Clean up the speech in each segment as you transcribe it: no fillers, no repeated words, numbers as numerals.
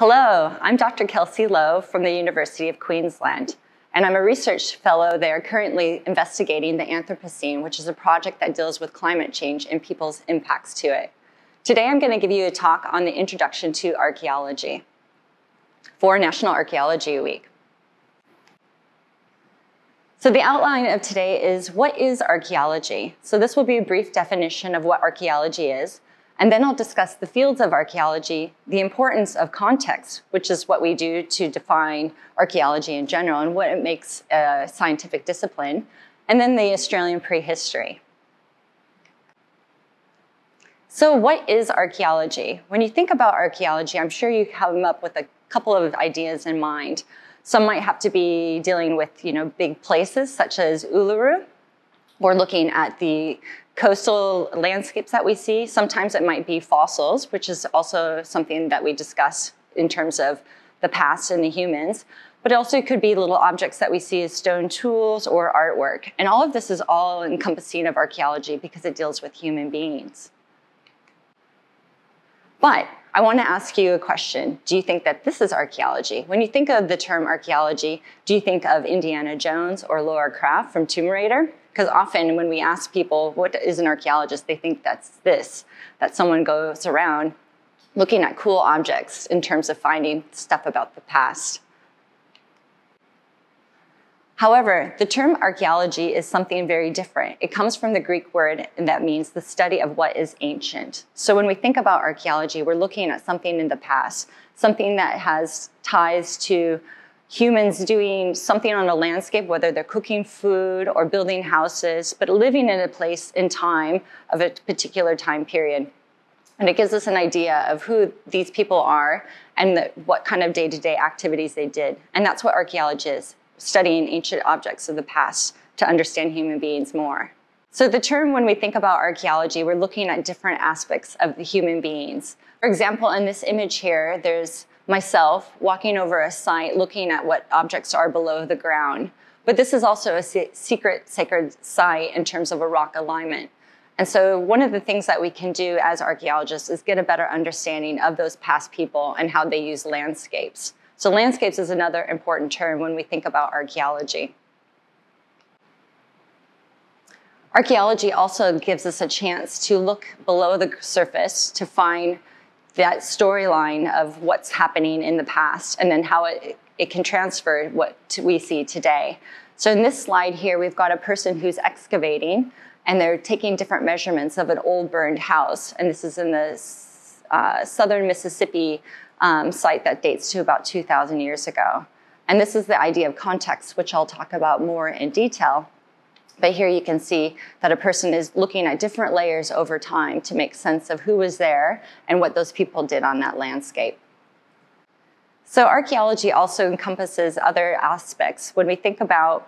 Hello, I'm Dr. Kelsey Lowe from the University of Queensland, and I'm a research fellow there currently investigating the Anthropocene, which is a project that deals with climate change and people's impacts to it. Today I'm going to give you a talk on the introduction to archaeology for National Archaeology Week. So the outline of today is, what is archaeology? So this will be a brief definition of what archaeology is, and then I'll discuss the fields of archaeology, the importance of context, which is what we do to define archaeology in general and what it makes a scientific discipline, and then the Australian prehistory. So what is archaeology? When you think about archaeology, I'm sure you come up with a couple of ideas in mind. Some might have to be dealing with, big places such as Uluru, or looking at the coastal landscapes that we see. Sometimes it might be fossils, which is also something that we discuss in terms of the past and the humans. But it also could be little objects that we see as stone tools or artwork. And all of this is all encompassing of archaeology because it deals with human beings. But I want to ask you a question. Do you think that this is archaeology? When you think of the term archaeology, do you think of Indiana Jones or Laura Craft from Tomb Raider? Because often when we ask people, what is an archaeologist, they think that's this, that someone goes around looking at cool objects in terms of finding stuff about the past. However, the term archaeology is something very different. It comes from the Greek word that means the study of what is ancient. So when we think about archaeology, we're looking at something in the past, something that has ties to humans doing something on a landscape, whether they're cooking food or building houses, but living in a place in time of a particular time period. And it gives us an idea of who these people are and what kind of day-to-day activities they did. And that's what archaeology is, studying ancient objects of the past to understand human beings more. So the term, when we think about archaeology, we're looking at different aspects of the human beings. For example, in this image here, there's myself walking over a site looking at what objects are below the ground. But this is also a secret sacred site in terms of a rock alignment. And so one of the things that we can do as archaeologists is get a better understanding of those past people and how they use landscapes. So landscapes is another important term when we think about archaeology. Archaeology also gives us a chance to look below the surface to find that storyline of what's happening in the past and then how it can transfer what we see today. So in this slide here, we've got a person who's excavating and they're taking different measurements of an old burned house. And this is in the southern Mississippi site that dates to about 2,000 years ago. And this is the idea of context, which I'll talk about more in detail. But here you can see that a person is looking at different layers over time to make sense of who was there and what those people did on that landscape. So archaeology also encompasses other aspects. When we think about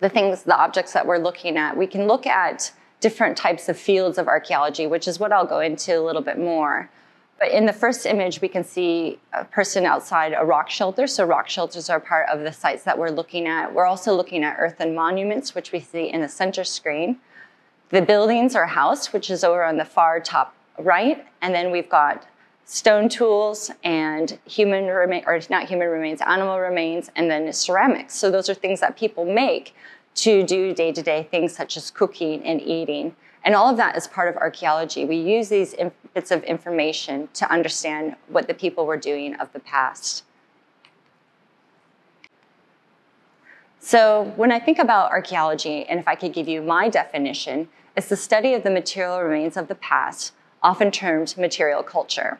the objects that we're looking at, we can look at different types of fields of archaeology, which is what I'll go into a little bit more. But in the first image, we can see a person outside a rock shelter. So rock shelters are part of the sites that we're looking at. We're also looking at earthen monuments, which we see in the center screen. The buildings or house, which is over on the far top right. And then we've got stone tools and animal remains, and then ceramics. So those are things that people make to do day-to-day things such as cooking and eating. And all of that is part of archaeology. We use these bits of information to understand what the people were doing of the past. So when I think about archaeology, and if I could give you my definition, it's the study of the material remains of the past, often termed material culture,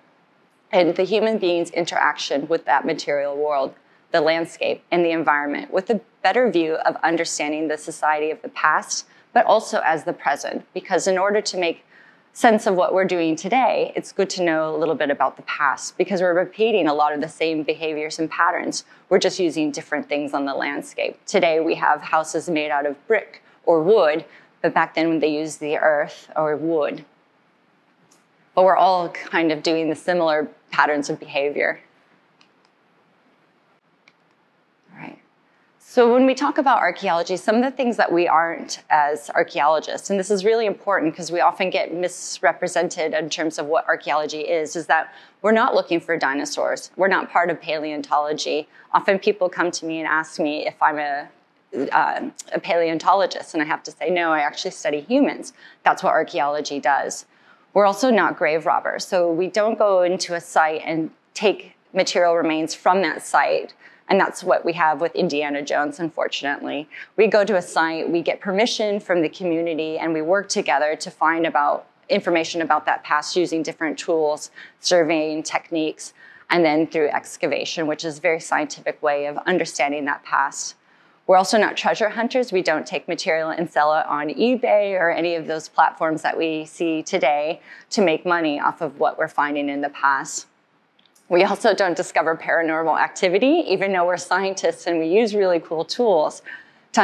and the human being's interaction with that material world, the landscape, and the environment, with a better view of understanding the society of the past, but also as the present. Because in order to make sense of what we're doing today, it's good to know a little bit about the past, because we're repeating a lot of the same behaviors and patterns. We're just using different things on the landscape. Today we have houses made out of brick or wood, but back then they used the earth or wood. But we're all kind of doing the similar patterns of behavior. All right. So when we talk about archaeology, some of the things that we aren't as archaeologists, and this is really important because we often get misrepresented in terms of what archaeology is that we're not looking for dinosaurs. We're not part of paleontology. Often people come to me and ask me if I'm a paleontologist, and I have to say, no, I actually study humans. That's what archaeology does. We're also not grave robbers. So we don't go into a site and take material remains from that site. And that's what we have with Indiana Jones, unfortunately. We go to a site, we get permission from the community, and we work together to find information about that past using different tools, surveying techniques, and then through excavation, which is a very scientific way of understanding that past. We're also not treasure hunters. We don't take material and sell it on eBay or any of those platforms that we see today to make money off of what we're finding in the past. We also don't discover paranormal activity, even though we're scientists and we use really cool tools to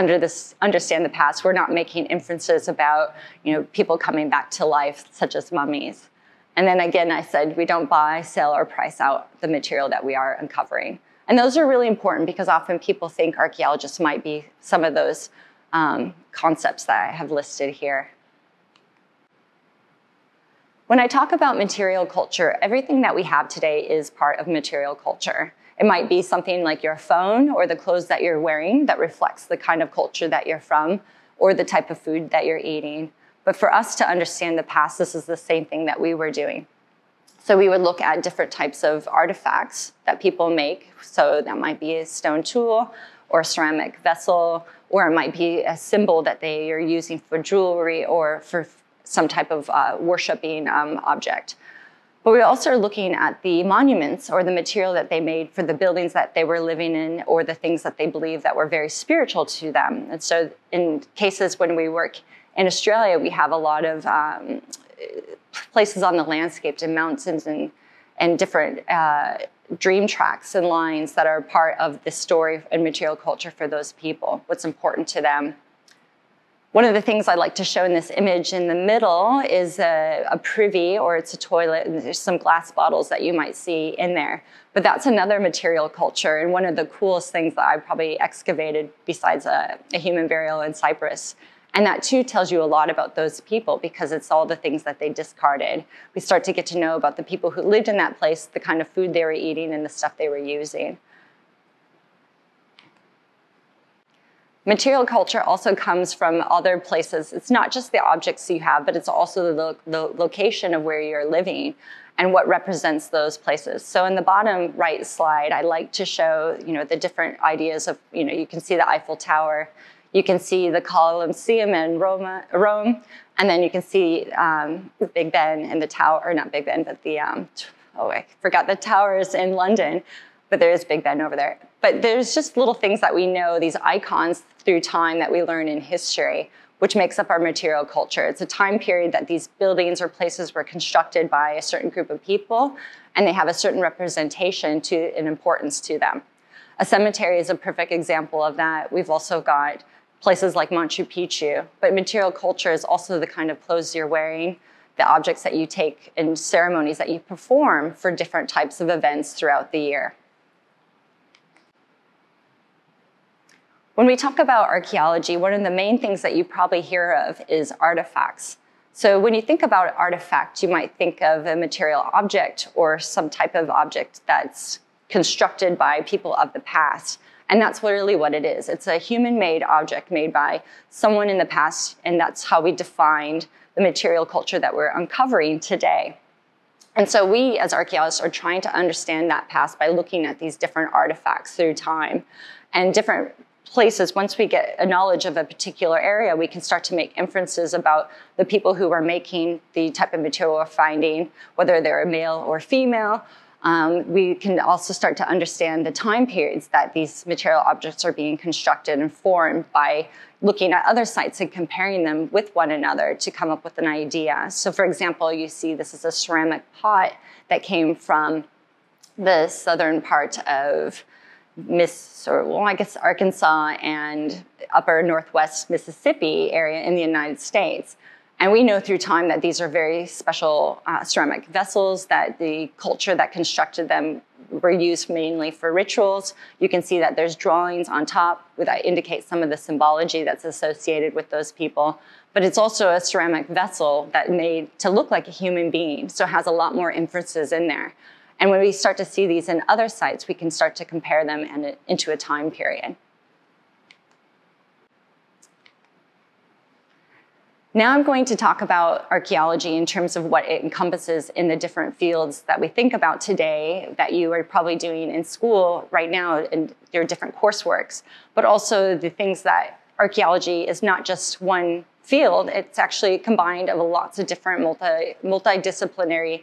understand the past. We're not making inferences about, people coming back to life, such as mummies. And then again, I said we don't buy, sell, or price out the material that we are uncovering. And those are really important because often people think archaeologists might be some of those concepts that I have listed here. When I talk about material culture, everything that we have today is part of material culture. It might be something like your phone or the clothes that you're wearing that reflects the kind of culture that you're from or the type of food that you're eating. But for us to understand the past, this is the same thing that we were doing. So we would look at different types of artifacts that people make. So that might be a stone tool or a ceramic vessel, or it might be a symbol that they are using for jewelry or for some type of worshiping object. But we also are looking at the monuments or the material that they made for the buildings that they were living in or the things that they believed that were very spiritual to them. And so in cases when we work in Australia, we have a lot of places on the landscape and mountains and different dream tracks and lines that are part of the story and material culture for those people, what's important to them. One of the things I like to show in this image in the middle is a privy, or it's a toilet, and there's some glass bottles that you might see in there. But that's another material culture, and one of the coolest things that I've probably excavated besides a human burial in Cyprus. And that too tells you a lot about those people because it's all the things that they discarded. We start to get to know about the people who lived in that place, the kind of food they were eating, and the stuff they were using. Material culture also comes from other places. It's not just the objects you have, but it's also the location of where you're living and what represents those places. So in the bottom right slide, I like to show, the different ideas of, you can see the Eiffel Tower, you can see the Colosseum in Rome, and then you can see Big Ben and the tower, or not Big Ben, but I forgot the towers in London. But there is Big Ben over there. But there's just little things that we know, these icons through time that we learn in history, which makes up our material culture. It's a time period that these buildings or places were constructed by a certain group of people, and they have a certain representation and importance to them. A cemetery is a perfect example of that. We've also got places like Machu Picchu, but material culture is also the kind of clothes you're wearing, the objects that you take, and ceremonies that you perform for different types of events throughout the year. When we talk about archaeology, one of the main things that you probably hear of is artifacts. So when you think about artifact, you might think of a material object or some type of object that's constructed by people of the past. And that's really what it is. It's a human-made object made by someone in the past, and that's how we defined the material culture that we're uncovering today. And so we, as archaeologists, are trying to understand that past by looking at these different artifacts through time and different places. Once we get a knowledge of a particular area, we can start to make inferences about the people who are making the type of material we're finding, whether they're a male or female. We can also start to understand the time periods that these material objects are being constructed and formed by looking at other sites and comparing them with one another to come up with an idea. So for example, you see this is a ceramic pot that came from the southern part of Arkansas and upper northwest Mississippi area in the United States. And we know through time that these are very special ceramic vessels, that the culture that constructed them were used mainly for rituals. You can see that there's drawings on top that indicate some of the symbology that's associated with those people. But it's also a ceramic vessel that made to look like a human being, so it has a lot more inferences in there. And when we start to see these in other sites, we can start to compare them into a time period. Now I'm going to talk about archaeology in terms of what it encompasses in the different fields that we think about today that you are probably doing in school right now in your different courseworks, but also the things that archaeology is not just one field, it's actually combined of lots of different multidisciplinary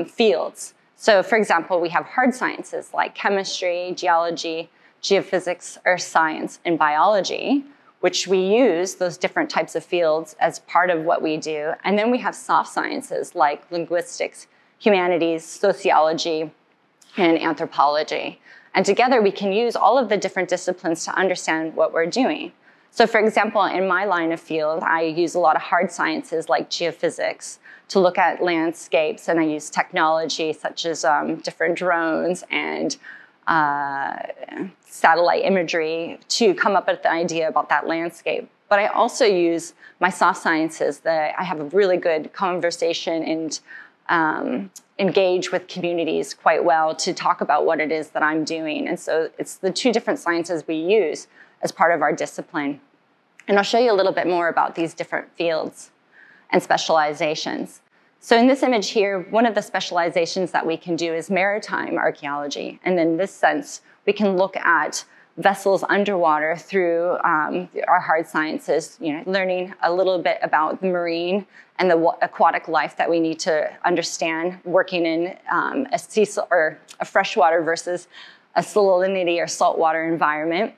fields. So for example, we have hard sciences like chemistry, geology, geophysics, earth science, and biology, which we use those different types of fields as part of what we do. And then we have soft sciences like linguistics, humanities, sociology, and anthropology. And together we can use all of the different disciplines to understand what we're doing. So for example, in my line of field, I use a lot of hard sciences like geophysics to look at landscapes, and I use technology such as different drones and satellite imagery to come up with the idea about that landscape. But I also use my soft sciences that I have a really good conversation and engage with communities quite well to talk about what it is that I'm doing. And so it's the two different sciences we use as part of our discipline. And I'll show you a little bit more about these different fields and specializations. So in this image here, one of the specializations that we can do is maritime archaeology. And in this sense, we can look at vessels underwater through our hard sciences, learning a little bit about the marine and the aquatic life that we need to understand working in a freshwater versus a salinity or saltwater environment.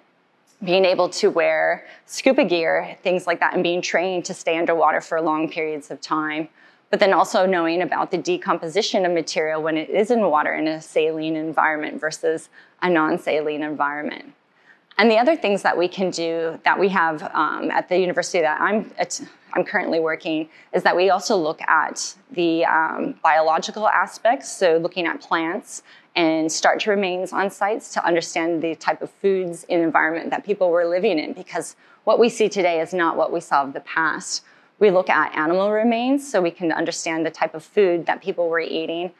Being able to wear scuba gear, things like that, and being trained to stay underwater for long periods of time. But then also knowing about the decomposition of material when it is in water in a saline environment versus a non-saline environment. And the other things that we can do that we have at the university that I'm currently working is that we also look at the biological aspects, so looking at plants and starch remains on sites to understand the type of foods and environment that people were living in, because what we see today is not what we saw of the past. We look at animal remains so we can understand the type of food that people were eating.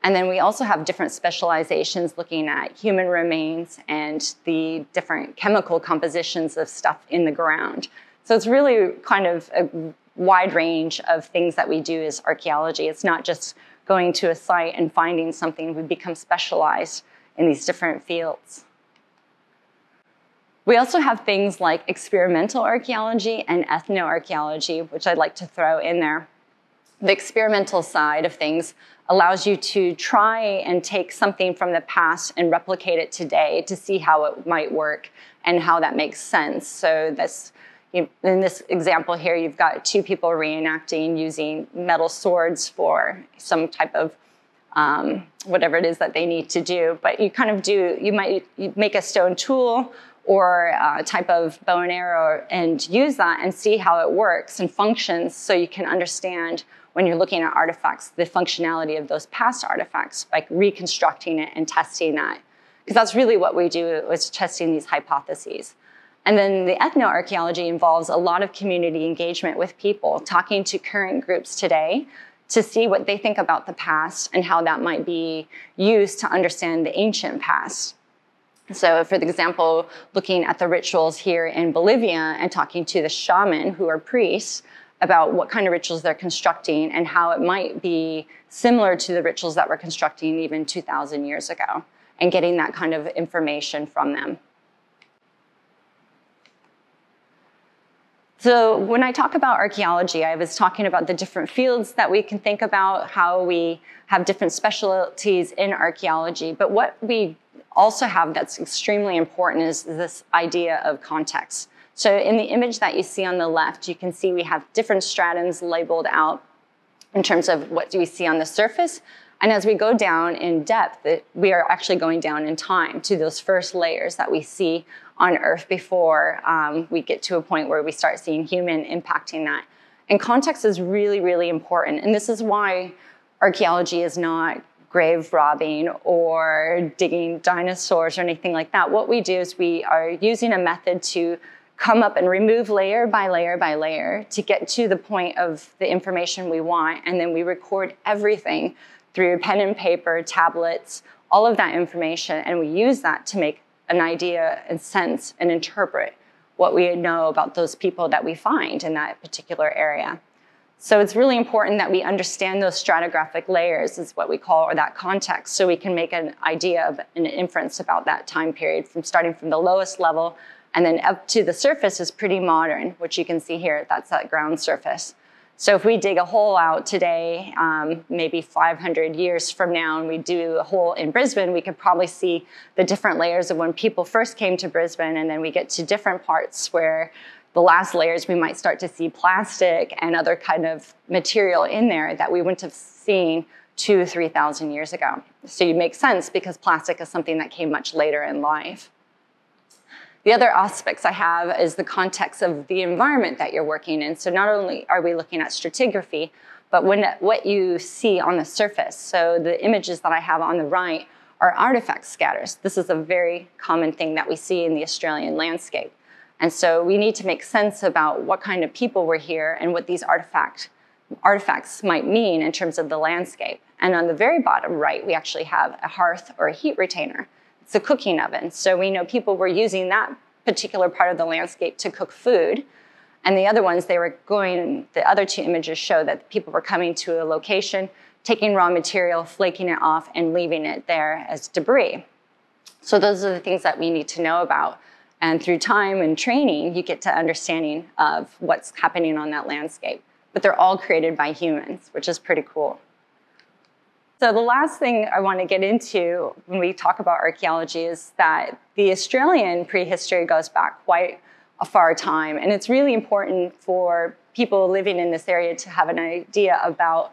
And then we also have different specializations looking at human remains and the different chemical compositions of stuff in the ground. So it's really kind of a wide range of things that we do as archaeology. It's not just going to a site and finding something. We become specialized in these different fields. We also have things like experimental archaeology and ethnoarchaeology, which I'd like to throw in there. The experimental side of things allows you to try and take something from the past and replicate it today to see how it might work and how that makes sense. So in this example here, you've got two people reenacting using metal swords for some type of whatever it is that they need to do. But you might make a stone tool or a type of bow and arrow and use that and see how it works and functions, so you can understand when you're looking at artifacts, the functionality of those past artifacts by reconstructing it and testing that. Because that's really what we do, is testing these hypotheses. And then the ethnoarchaeology involves a lot of community engagement with people, talking to current groups today to see what they think about the past and how that might be used to understand the ancient past. So for example, looking at the rituals here in Bolivia and talking to the shaman, who are priests, about what kind of rituals they're constructing and how it might be similar to the rituals that we're constructing even 2,000 years ago, and getting that kind of information from them. So when I talk about archaeology, I was talking about the different fields that we can think about, how we have different specialties in archaeology, but what we also have that's extremely important is this idea of context. So in the image that you see on the left, you can see we have different stratums labeled out in terms of what do we see on the surface. And as we go down in depth, we are actually going down in time to those first layers that we see on Earth before we get to a point where we start seeing human impacting that. And context is really, really important. And this is why archaeology is not grave robbing or digging dinosaurs or anything like that. What we do is we are using a method to come up and remove layer by layer by layer to get to the point of the information we want. And then we record everything through pen and paper, tablets, all of that information. And we use that to make an idea and sense and interpret what we know about those people that we find in that particular area. So it's really important that we understand those stratigraphic layers, is what we call, or that context, so we can make an idea of an inference about that time period from starting from the lowest level and then up to the surface is pretty modern, which you can see here, that's that ground surface. So if we dig a hole out today, maybe 500 years from now, and we do a hole in Brisbane, we could probably see the different layers of when people first came to Brisbane, and then we get to different parts where the last layers we might start to see plastic and other kind of material in there that we wouldn't have seen 2,000 or 3,000 years ago. So it makes sense because plastic is something that came much later in life. The other aspects I have is the context of the environment that you're working in. So not only are we looking at stratigraphy, but what you see on the surface. So the images that I have on the right are artifact scatters. This is a very common thing that we see in the Australian landscape. And so we need to make sense about what kind of people were here and what these artifacts might mean in terms of the landscape. And on the very bottom right, we actually have a hearth or a heat retainer. It's a cooking oven. So we know people were using that particular part of the landscape to cook food. And the other ones, the other two images show that people were coming to a location, taking raw material, flaking it off, and leaving it there as debris. So those are the things that we need to know about. And through time and training, you get to understanding of what's happening on that landscape. But they're all created by humans, which is pretty cool. So the last thing I want to get into when we talk about archaeology is that the Australian prehistory goes back quite a far time. And it's really important for people living in this area to have an idea about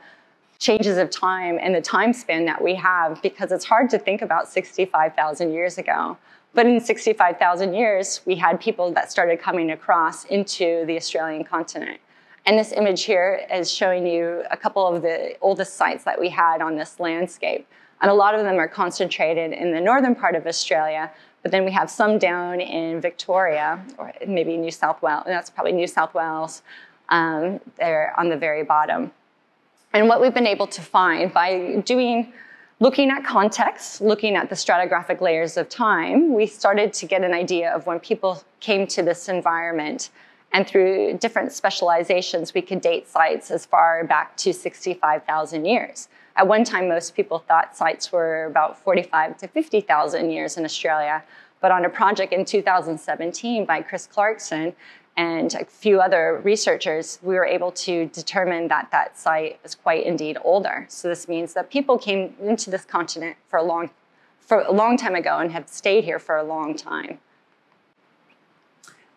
changes of time and the time span that we have, because it's hard to think about 65,000 years ago. But in 65,000 years, we had people that started coming across into the Australian continent. And this image here is showing you a couple of the oldest sites that we had on this landscape. And a lot of them are concentrated in the northern part of Australia, but then we have some down in Victoria, or maybe New South Wales, and that's probably New South Wales, there on the very bottom. And what we've been able to find by looking at context, looking at the stratigraphic layers of time, we started to get an idea of when people came to this environment. And through different specializations, we could date sites as far back to 65,000 years. At one time, most people thought sites were about 45 to 50,000 years in Australia. But on a project in 2017 by Chris Clarkson and a few other researchers, we were able to determine that that site is quite indeed older. So this means that people came into this continent for a long time ago and have stayed here for a long time.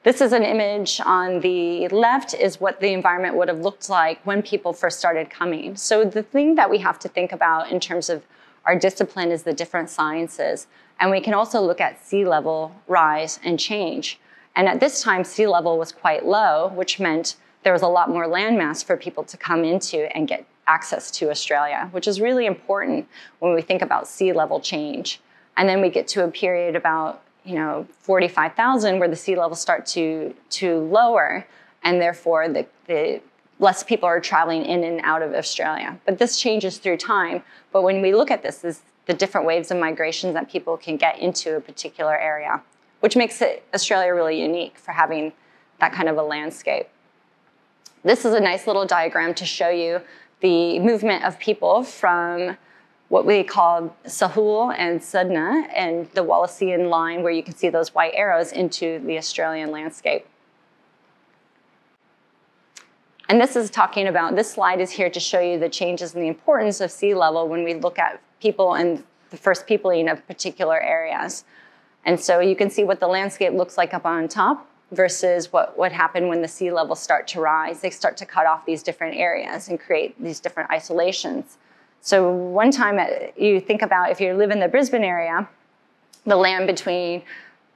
This is an image on the left is what the environment would have looked like when people first started coming. So the thing that we have to think about in terms of our discipline is the different sciences. And we can also look at sea level rise and change. And at this time, sea level was quite low, which meant there was a lot more landmass for people to come into and get access to Australia, which is really important when we think about sea level change. And then we get to a period about 45,000 where the sea levels start to lower, and therefore the less people are traveling in and out of Australia. But this changes through time. But when we look at this, is the different waves of migration that people can get into a particular area, which makes Australia really unique for having that kind of a landscape. This is a nice little diagram to show you the movement of people from what we call Sahul and Sudna and the Wallacean line, where you can see those white arrows, into the Australian landscape. And this slide is here to show you the changes in the importance of sea level when we look at people and the first peopling of particular areas. And so you can see what the landscape looks like up on top versus what happened when the sea levels start to rise. They start to cut off these different areas and create these different isolations. So one time you think about if you live in the Brisbane area, the land between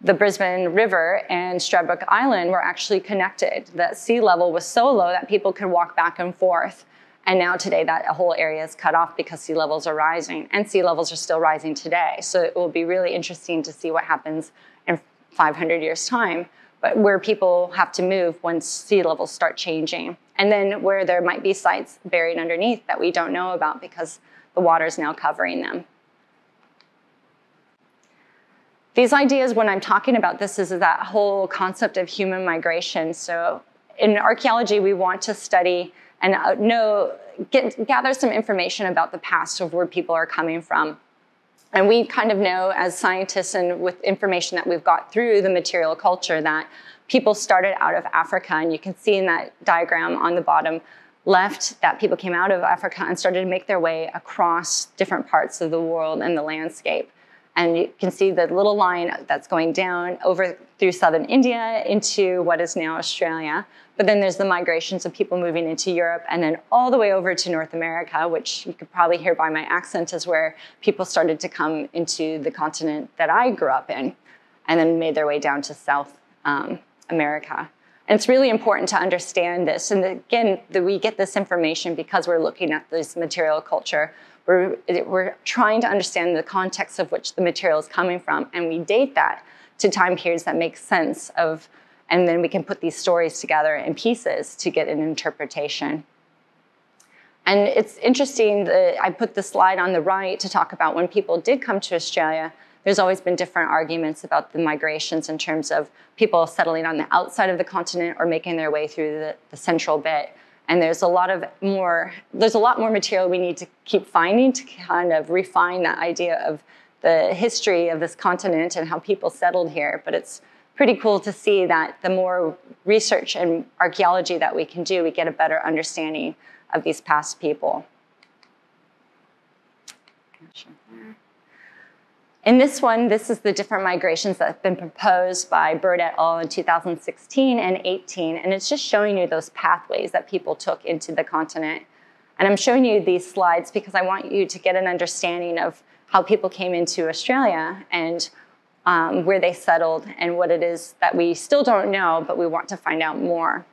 the Brisbane River and Stradbroke Island were actually connected. The sea level was so low that people could walk back and forth. And now today that whole area is cut off because sea levels are rising, and sea levels are still rising today. So it will be really interesting to see what happens in 500 years' time, but where people have to move once sea levels start changing. And then where there might be sites buried underneath that we don't know about because the water is now covering them. These ideas, when I'm talking about this, is that whole concept of human migration. So in archaeology, we want to study and gather some information about the past of where people are coming from. And we kind of know as scientists and with information that we've got through the material culture that people started out of Africa. And you can see in that diagram on the bottom left that people came out of Africa and started to make their way across different parts of the world and the landscape. And you can see the little line that's going down over through southern India into what is now Australia. But then there's the migrations of people moving into Europe and then all the way over to North America, which you could probably hear by my accent is where people started to come into the continent that I grew up in and then made their way down to South America. And it's really important to understand this. And again, we get this information because we're looking at this material culture. We're trying to understand the context of which the material is coming from, and we date that to time periods that make sense of, and then we can put these stories together in pieces to get an interpretation. And it's interesting that I put the slide on the right to talk about when people did come to Australia, there's always been different arguments about the migrations in terms of people settling on the outside of the continent or making their way through the central bit. And there's a lot more material we need to keep finding to kind of refine that idea of the history of this continent and how people settled here. But it's pretty cool to see that the more research and archaeology that we can do, we get a better understanding of these past people. In this one, this is the different migrations that have been proposed by Bird et al. In 2016 and 18, and it's just showing you those pathways that people took into the continent. And I'm showing you these slides because I want you to get an understanding of how people came into Australia and where they settled and what it is that we still don't know, but we want to find out more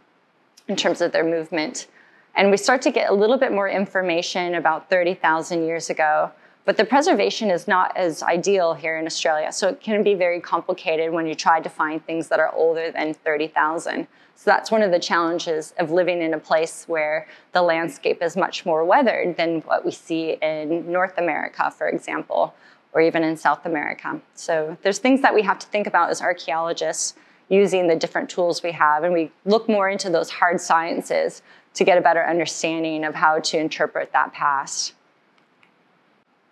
in terms of their movement. And we start to get a little bit more information about 30,000 years ago. But the preservation is not as ideal here in Australia. So it can be very complicated when you try to find things that are older than 30,000. So that's one of the challenges of living in a place where the landscape is much more weathered than what we see in North America, for example, or even in South America. So there's things that we have to think about as archaeologists using the different tools we have. And we look more into those hard sciences to get a better understanding of how to interpret that past.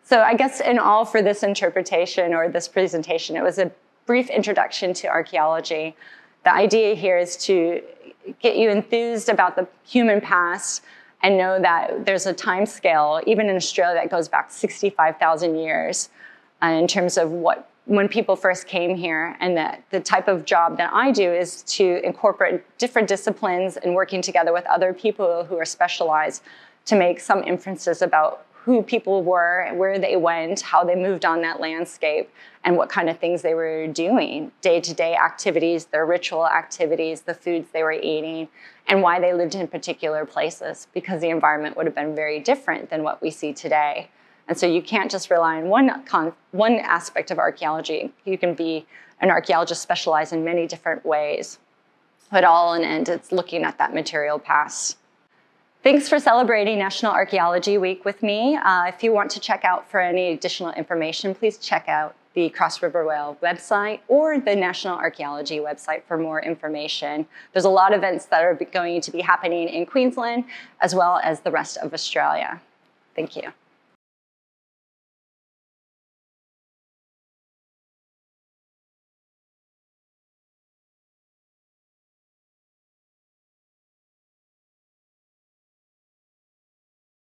So I guess in all for this interpretation or this presentation, it was a brief introduction to archaeology. The idea here is to get you enthused about the human past and know that there's a time scale, even in Australia, that goes back 65,000 years in terms of when people first came here. And that the type of job that I do is to incorporate different disciplines and working together with other people who are specialized to make some inferences about who people were, where they went, how they moved on that landscape, and what kind of things they were doing, day-to-day activities, their ritual activities, the foods they were eating, and why they lived in particular places, because the environment would have been very different than what we see today. And so you can't just rely on one aspect of archaeology. You can be an archaeologist specialized in many different ways. But all in end, it's looking at that material past. Thanks for celebrating National Archaeology Week with me. If you want to check out for any additional information, please check out the Cross River Whale website or the National Archaeology website for more information. There's a lot of events that are going to be happening in Queensland as well as the rest of Australia. Thank you.